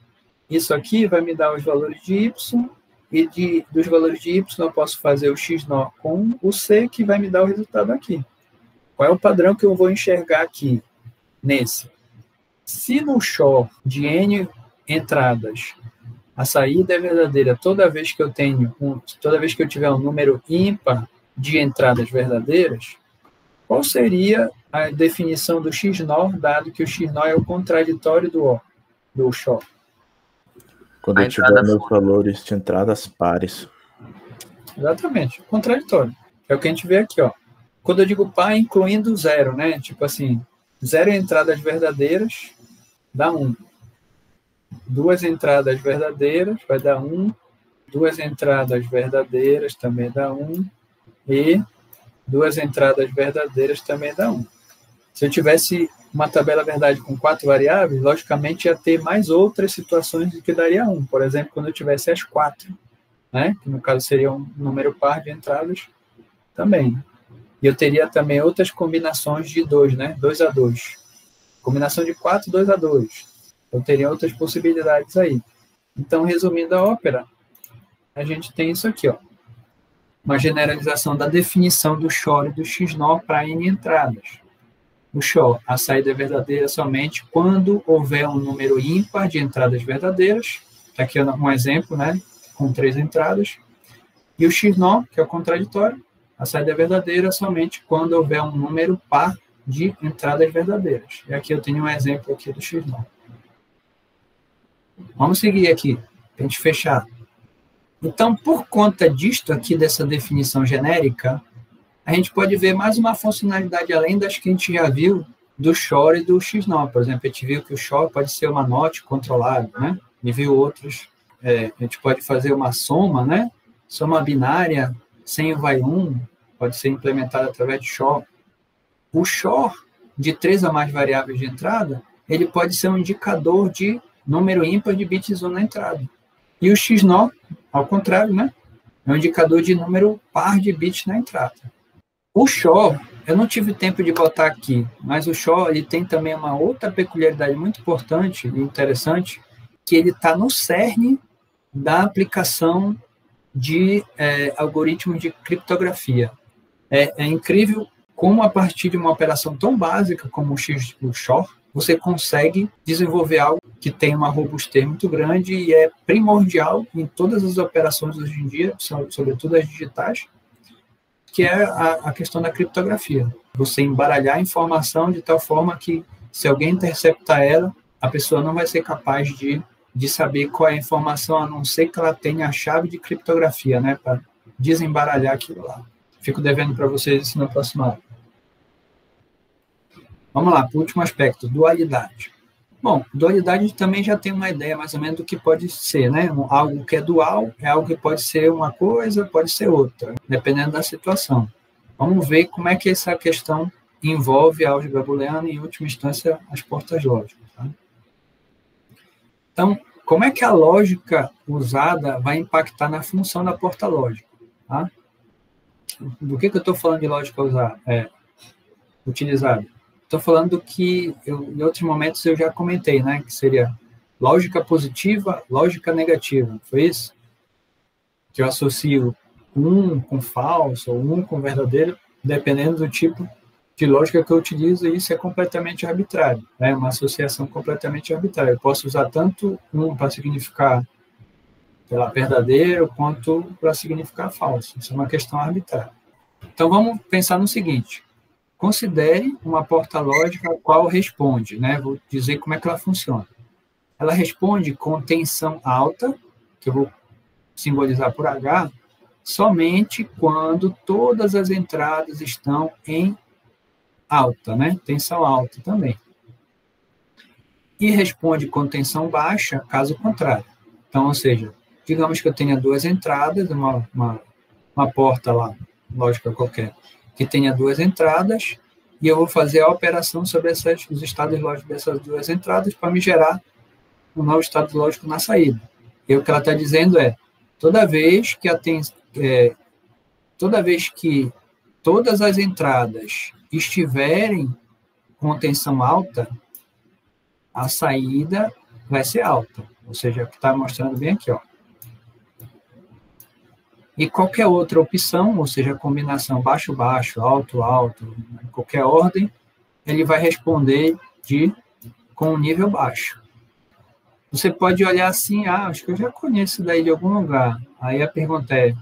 isso aqui, vai me dar os valores de Y. E dos valores de Y, eu posso fazer o XNOR com o C, que vai me dar o resultado aqui. Qual é o padrão que eu vou enxergar aqui? Nesse. Se no XOR de N entradas, a saída é verdadeira toda vez que eu tiver um número ímpar de entradas verdadeiras, qual seria a definição do XNOR, dado que o XNOR é o contraditório do XOR? Quando eu tiver meus valores de entradas pares. Exatamente, contraditório. É o que a gente vê aqui, ó. Quando eu digo par, incluindo 0, né? Tipo assim, 0 entradas verdadeiras dá 1. 2 entradas verdadeiras vai dar 1. 2 entradas verdadeiras também dá 1. E 2 entradas verdadeiras também dá 1. Se eu tivesse uma tabela verdade com 4 variáveis, logicamente ia ter mais outras situações de que daria 1. Por exemplo, quando eu tivesse as 4, né? Que no caso seria um número par de entradas também. E eu teria também outras combinações de 2, né? 2 a 2. combinação de 4, 2 a 2. Então, teria outras possibilidades aí. Então, resumindo a ópera, a gente tem isso aqui, ó. Uma generalização da definição do XOR e do XNOR para N entradas. O XOR, a saída é verdadeira somente quando houver um número ímpar de entradas verdadeiras. Aqui é um exemplo, né, com 3 entradas. E o XNOR, que é o contraditório, a saída é verdadeira somente quando houver um número par de entradas verdadeiras. E aqui eu tenho um exemplo aqui do XNOR. Vamos seguir aqui, para a gente fechar. Então, por conta disto aqui, dessa definição genérica, a gente pode ver mais uma funcionalidade além das que a gente já viu do XOR e do XNOR. Por exemplo, a gente viu que o XOR pode ser uma NOT controlada, né? E viu outros, a gente pode fazer uma soma, né? Soma binária sem o vai 1, pode ser implementada através de XOR. O XOR, de 3 a mais variáveis de entrada, ele pode ser um indicador de número ímpar de bits 1 na entrada. E o XNOR, ao contrário, né? É um indicador de número par de bits na entrada. O XOR, eu não tive tempo de botar aqui, mas o XOR ele tem também uma outra peculiaridade muito importante e interessante, que ele está no cerne da aplicação de algoritmos de criptografia. É incrível como, a partir de uma operação tão básica como o XOR, você consegue desenvolver algo que tem uma robustez muito grande e é primordial em todas as operações hoje em dia, sobretudo as digitais, que é a questão da criptografia. Você embaralhar a informação de tal forma que, se alguém interceptar ela, a pessoa não vai ser capaz de saber qual é a informação, a não ser que ela tenha a chave de criptografia, né, para desembaralhar aquilo lá. Fico devendo para vocês isso na próxima aula. Vamos lá, para o último aspecto, dualidade. Bom, dualidade também já tem uma ideia mais ou menos do que pode ser, né? Algo que é dual é algo que pode ser uma coisa, pode ser outra, dependendo da situação. Vamos ver como é que essa questão envolve a álgebra booleana e, em última instância, as portas lógicas. Tá? Então, como é que a lógica usada vai impactar na função da porta lógica? Tá? Do que eu estou falando de lógica usada? Utilizada? Estou falando que, em outros momentos, eu já comentei, né? Que seria lógica positiva, lógica negativa. Foi isso? Que eu associo um com falso ou um com verdadeiro, dependendo do tipo de lógica que eu utilizo, e isso é completamente arbitrário. É uma associação completamente arbitrária. Eu posso usar tanto um para significar verdadeiro, quanto para significar falso. Isso é uma questão arbitrária. Então, vamos pensar no seguinte. Considere uma porta lógica a qual responde, né? Vou dizer como é que ela funciona. Ela responde com tensão alta, que eu vou simbolizar por H, somente quando todas as entradas estão em alta, né? Tensão alta também. E responde com tensão baixa, caso contrário. Então, ou seja, digamos que eu tenha 2 entradas, uma porta lá, lógica qualquer, que tenha 2 entradas, e eu vou fazer a operação sobre os estados lógicos dessas 2 entradas para me gerar um novo estado lógico na saída. E o que ela está dizendo é, toda vez que todas as entradas estiverem com tensão alta, a saída vai ser alta. Ou seja, é o que está mostrando bem aqui, ó. E qualquer outra opção, ou seja, a combinação baixo-baixo, alto-alto, qualquer ordem, ele vai responder com um nível baixo. Você pode olhar assim, acho que eu já conheço daí de algum lugar. Aí a pergunta é,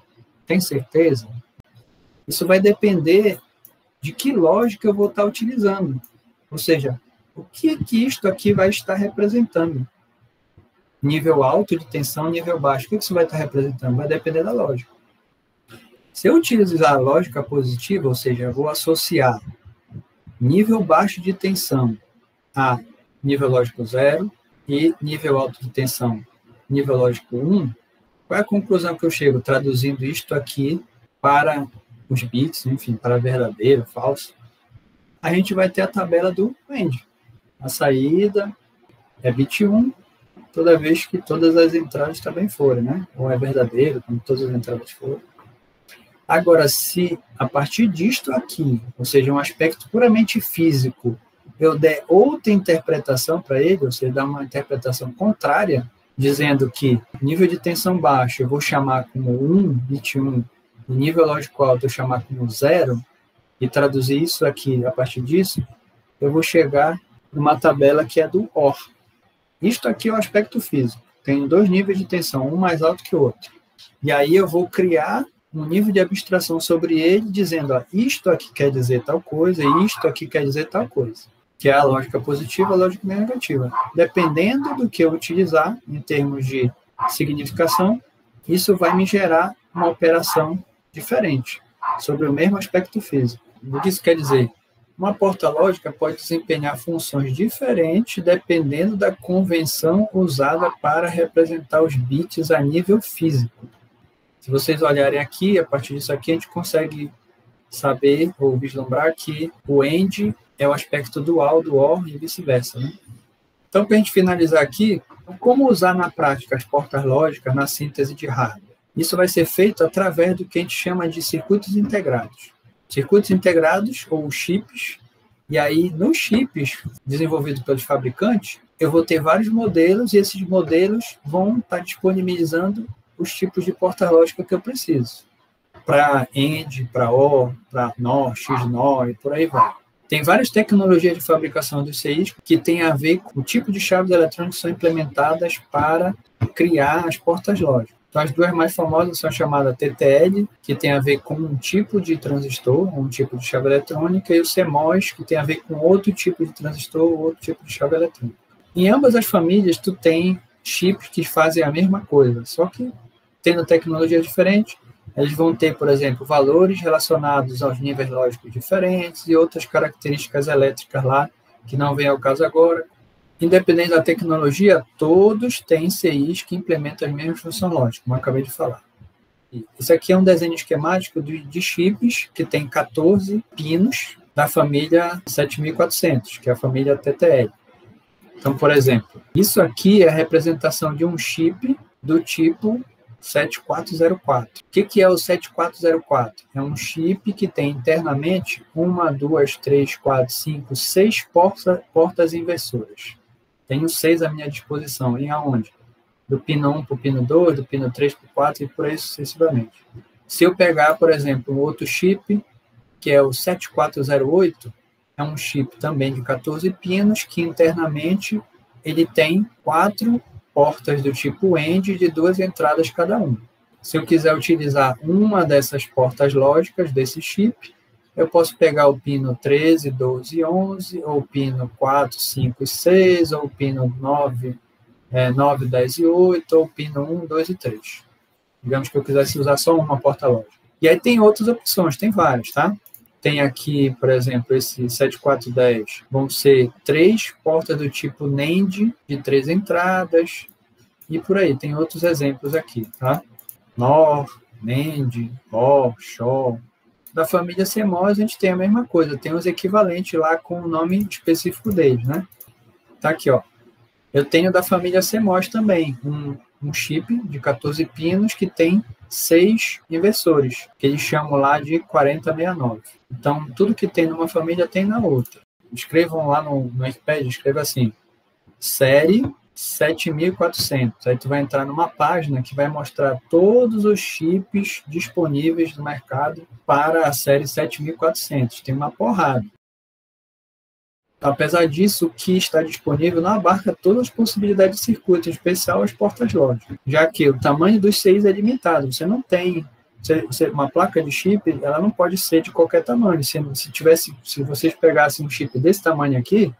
tem certeza? Isso vai depender de que lógica eu vou estar utilizando. Ou seja, o que isto aqui vai estar representando? Nível alto de tensão, nível baixo. O que isso vai estar representando? Vai depender da lógica. Se eu utilizar a lógica positiva, ou seja, eu vou associar nível baixo de tensão a nível lógico 0 e nível alto de tensão, nível lógico 1, qual é a conclusão que eu chego traduzindo isto aqui para os bits, enfim, para verdadeiro, falso? A gente vai ter a tabela do range. A saída é bit 1, toda vez que todas as entradas também forem, né? Ou é verdadeiro, quando todas as entradas forem. Agora, se a partir disto aqui, ou seja, um aspecto puramente físico, eu der outra interpretação para ele, ou seja, dar uma interpretação contrária, dizendo que nível de tensão baixo eu vou chamar como 1, bit 1, e nível lógico alto eu chamar como 0, e traduzir isso aqui a partir disso, eu vou chegar numa tabela que é do OR. Isto aqui é o aspecto físico. Tem 2 níveis de tensão, um mais alto que o outro. E aí eu vou criar um nível de abstração sobre ele, dizendo, ó, isto aqui quer dizer tal coisa, e isto aqui quer dizer tal coisa. Que é a lógica positiva, a lógica negativa. Dependendo do que eu utilizar, em termos de significação, isso vai me gerar uma operação diferente, sobre o mesmo aspecto físico. O que isso quer dizer? Uma porta lógica pode desempenhar funções diferentes dependendo da convenção usada para representar os bits a nível físico. Se vocês olharem aqui, a partir disso aqui, a gente consegue saber ou vislumbrar que o AND é o aspecto dual do OR e vice-versa, né? Então, para a gente finalizar aqui, como usar na prática as portas lógicas na síntese de hardware? Isso vai ser feito através do que a gente chama de circuitos integrados. Circuitos integrados, ou chips, e aí, nos chips desenvolvidos pelos fabricantes, eu vou ter vários modelos, e esses modelos vão estar disponibilizando os tipos de porta lógica que eu preciso. Para AND, para OR, para NOR, XNOR, e por aí vai. Tem várias tecnologias de fabricação dos CIs que têm a ver com o tipo de chaves eletrônicas que são implementadas para criar as portas lógicas. Então, as 2 mais famosas são chamadas TTL, que tem a ver com um tipo de transistor, um tipo de chave eletrônica, e o CMOS, que tem a ver com outro tipo de transistor, outro tipo de chave eletrônica. Em ambas as famílias, tu tem chips que fazem a mesma coisa, só que tendo tecnologia diferente, eles vão ter, por exemplo, valores relacionados aos níveis lógicos diferentes e outras características elétricas lá, que não vem ao caso agora. Independente da tecnologia, todos têm CIs que implementam as mesmas funções lógicas, como eu acabei de falar. Isso aqui é um desenho esquemático de chips que tem 14 pinos da família 7400, que é a família TTL. Então, por exemplo, isso aqui é a representação de um chip do tipo 7404. O que é o 7404? É um chip que tem internamente 1, 2, 3, 4, 5, 6 portas inversoras. Tenho 6 à minha disposição. Em aonde? Do pino 1 para o pino 2, do pino 3 para o 4 e por aí sucessivamente. Se eu pegar, por exemplo, um outro chip, que é o 7408, é um chip também de 14 pinos, que internamente ele tem 4 portas do tipo AND de 2 entradas cada um. Se eu quiser utilizar uma dessas portas lógicas desse chip, eu posso pegar o pino 13, 12 e 11, ou o pino 4, 5 e 6, ou o pino 9, 10 e 8, ou o pino 1, 2 e 3. Digamos que eu quisesse usar só uma porta lógica. E aí tem outras opções, tem várias, tá? Tem aqui, por exemplo, esse 7410, vão ser 3 portas do tipo NAND, de 3 entradas, e por aí, tem outros exemplos aqui, tá? NOR, NAND, OR, SHOR. Da família CMOS, a gente tem a mesma coisa, tem os equivalentes lá com o nome específico deles, né? Tá aqui, ó. Eu tenho da família CMOS também, um chip de 14 pinos que tem 6 inversores, que eles chamam lá de 4069. Então, tudo que tem numa família tem na outra. Escrevam lá no Wikipedia, escreva assim, série 7400. Aí tu vai entrar numa página que vai mostrar todos os chips disponíveis no mercado para a série 7400. Tem uma porrada. Apesar disso, o que está disponível não abarca todas as possibilidades de circuito, em especial as portas lógicas, já que o tamanho dos CIs é limitado. Você não tem uma placa de chip, ela não pode ser de qualquer tamanho. Se vocês pegassem um chip desse tamanho aqui,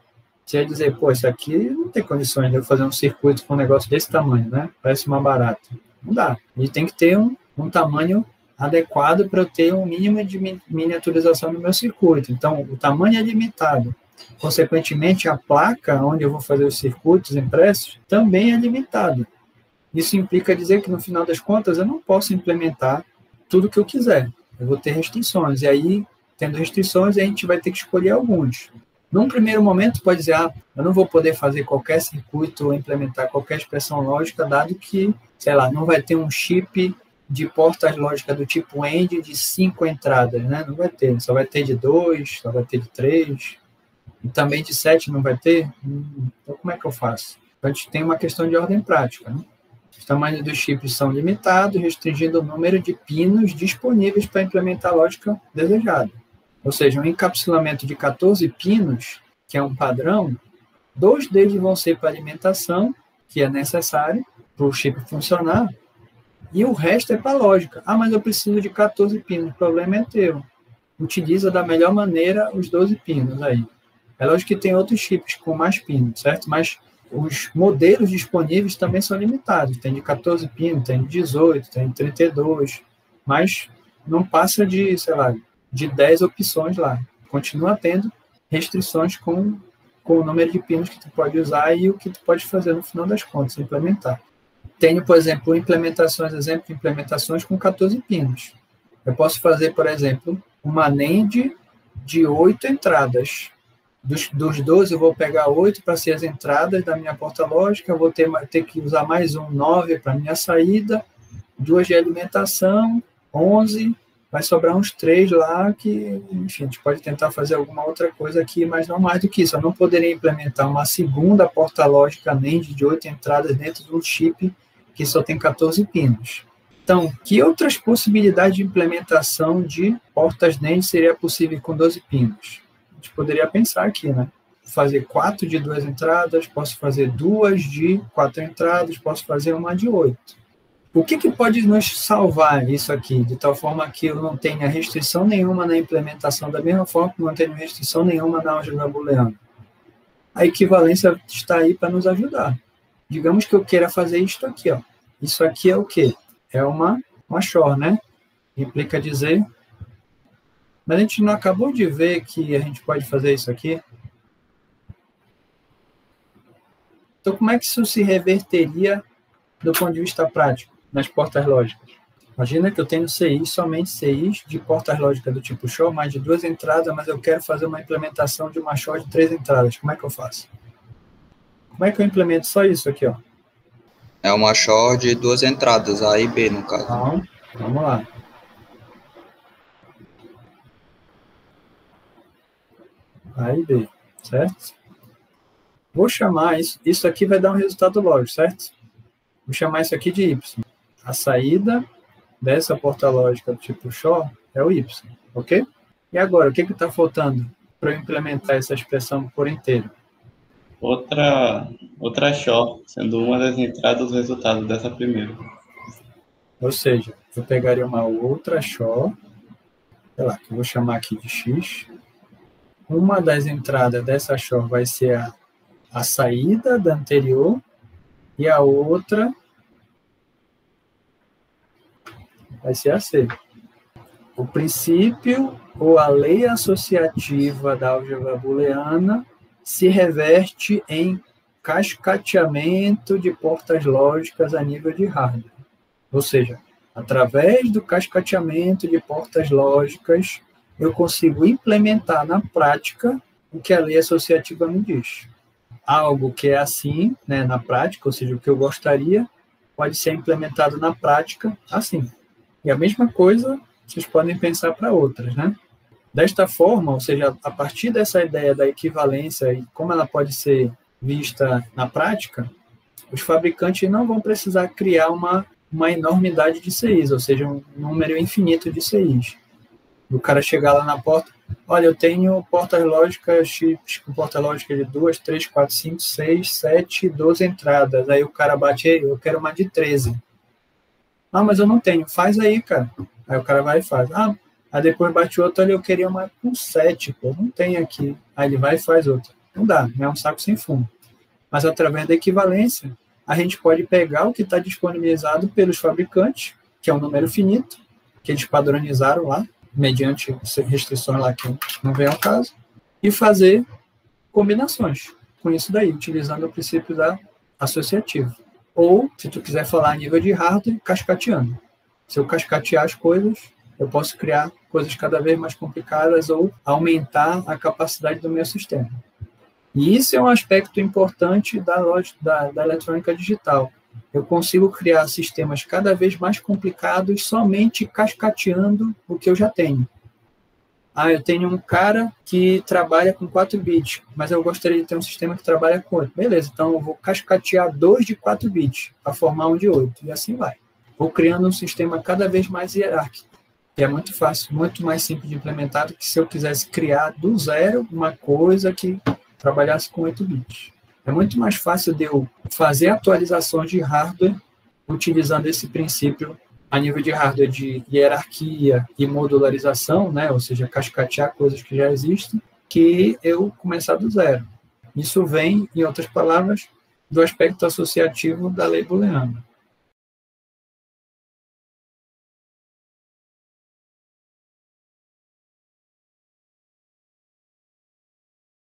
você ia dizer, pô, isso aqui não tem condições de eu fazer um circuito com um negócio desse tamanho, né? Parece mais barato. Não dá. Ele tem que ter um tamanho adequado para eu ter um mínimo de miniaturização no meu circuito. Então, o tamanho é limitado. Consequentemente, a placa onde eu vou fazer os circuitos impressos também é limitada. Isso implica dizer que, no final das contas, eu não posso implementar tudo que eu quiser. Eu vou ter restrições. E aí, tendo restrições, a gente vai ter que escolher alguns. Num primeiro momento, pode dizer, eu não vou poder fazer qualquer circuito ou implementar qualquer expressão lógica, dado que, sei lá, não vai ter um chip de portas lógicas do tipo AND de 5 entradas, né? Não vai ter, só vai ter de 2, só vai ter de 3. E também de 7 não vai ter? Então, como é que eu faço? A gente tem uma questão de ordem prática, né? Os tamanhos dos chips são limitados, restringindo o número de pinos disponíveis para implementar a lógica desejada. Ou seja, um encapsulamento de 14 pinos, que é um padrão, 2 deles vão ser para alimentação, que é necessário para o chip funcionar, e o resto é para lógica. Ah, mas eu preciso de 14 pinos, o problema é teu. Utiliza da melhor maneira os 12 pinos aí. É lógico que tem outros chips com mais pinos, certo? Mas os modelos disponíveis também são limitados. Tem de 14 pinos, tem de 18, tem de 32, mas não passa de, sei lá, de 10 opções lá. Continua tendo restrições com o número de pinos que tu pode usar e o que tu pode fazer no final das contas, implementar. Tenho, por exemplo, implementações com 14 pinos. Eu posso fazer, por exemplo, uma NAND de 8 entradas. Dos 12, eu vou pegar 8 para ser as entradas da minha porta lógica, eu vou ter que usar mais 9 para a minha saída, 2 de alimentação, 11, vai sobrar uns 3 lá que, enfim, a gente pode tentar fazer alguma outra coisa aqui, mas não mais do que isso. Eu não poderia implementar uma segunda porta lógica NAND de 8 entradas dentro de um chip que só tem 14 pinos. Então, que outras possibilidades de implementação de portas NAND seria possível com 12 pinos? A gente poderia pensar aqui, né? Fazer 4 de 2 entradas, posso fazer 2 de 4 entradas, posso fazer uma de 8. O que pode nos salvar isso aqui, de tal forma que eu não tenha restrição nenhuma na implementação, da mesma forma que não tenho restrição nenhuma na álgebra booleana? A equivalência está aí para nos ajudar. Digamos que eu queira fazer isto aqui, ó. Isso aqui é o quê? É uma shor, né? Implica dizer... Mas a gente não acabou de ver que a gente pode fazer isso aqui? Então, como é que isso se reverteria do ponto de vista prático, nas portas lógicas? Imagina que eu tenho CIs, somente CIs de portas lógicas do tipo shor, mais de 2 entradas, mas eu quero fazer uma implementação de uma shor de 3 entradas. Como é que eu faço? Como é que eu implemento só isso aqui, ó? É uma shor de 2 entradas, A e B, no caso. Então, vamos lá. A e B, certo? Vou chamar isso aqui vai dar um resultado lógico, certo? Vou chamar isso aqui de Y. A saída dessa porta lógica do tipo shor é o Y, ok? E agora, o que está faltando para eu implementar essa expressão por inteiro? Outra shor, sendo uma das entradas do resultado dessa primeira. Ou seja, eu pegaria uma outra shor, sei lá, que eu vou chamar aqui de X. Uma das entradas dessa shor vai ser a saída da anterior e a outra vai ser a C. O princípio ou a lei associativa da álgebra booleana se reverte em cascateamento de portas lógicas a nível de hardware. Ou seja, através do cascateamento de portas lógicas, eu consigo implementar na prática o que a lei associativa me diz. Algo que é assim, né, na prática, ou seja, o que eu gostaria, pode ser implementado na prática assim. E a mesma coisa vocês podem pensar para outras, né? Desta forma, ou seja, a partir dessa ideia da equivalência e como ela pode ser vista na prática, os fabricantes não vão precisar criar uma enormidade de CIs, ou seja, um número infinito de CIs. O cara chegar lá na porta, olha, eu tenho portas lógicas, chips com porta lógica de 2, 3, 4, 5, 6, 7, 12 entradas. Aí o cara bate, eu quero uma de 13. Ah, mas eu não tenho. Faz aí, cara. Aí o cara vai e faz. Ah, aí depois bate outro, olha, eu queria uma com 7, pô, não tem aqui. Aí ele vai e faz outra. Não dá, é um saco sem fundo. Mas através da equivalência, a gente pode pegar o que está disponibilizado pelos fabricantes, que é um número finito, que eles padronizaram lá, mediante restrições lá que não vem ao caso, e fazer combinações com isso daí, utilizando o princípio da associativa. Ou, se tu quiser falar a nível de hardware, cascateando. Se eu cascatear as coisas, eu posso criar coisas cada vez mais complicadas ou aumentar a capacidade do meu sistema. E isso é um aspecto importante da eletrônica digital. Eu consigo criar sistemas cada vez mais complicados somente cascateando o que eu já tenho. eu tenho um cara que trabalha com 4 bits, mas eu gostaria de ter um sistema que trabalha com 8. Beleza, então eu vou cascatear 2 de 4 bits para formar um de 8, e assim vai. Vou criando um sistema cada vez mais hierárquico, que é muito fácil, muito mais simples de implementar do que se eu quisesse criar do zero uma coisa que trabalhasse com 8 bits. É muito mais fácil de eu fazer atualizações de hardware utilizando esse princípio a nível de hardware de hierarquia e modularização, né? Ou seja, cascatear coisas que já existem, que eu começar do zero. Isso vem, em outras palavras, do aspecto associativo da lei booleana.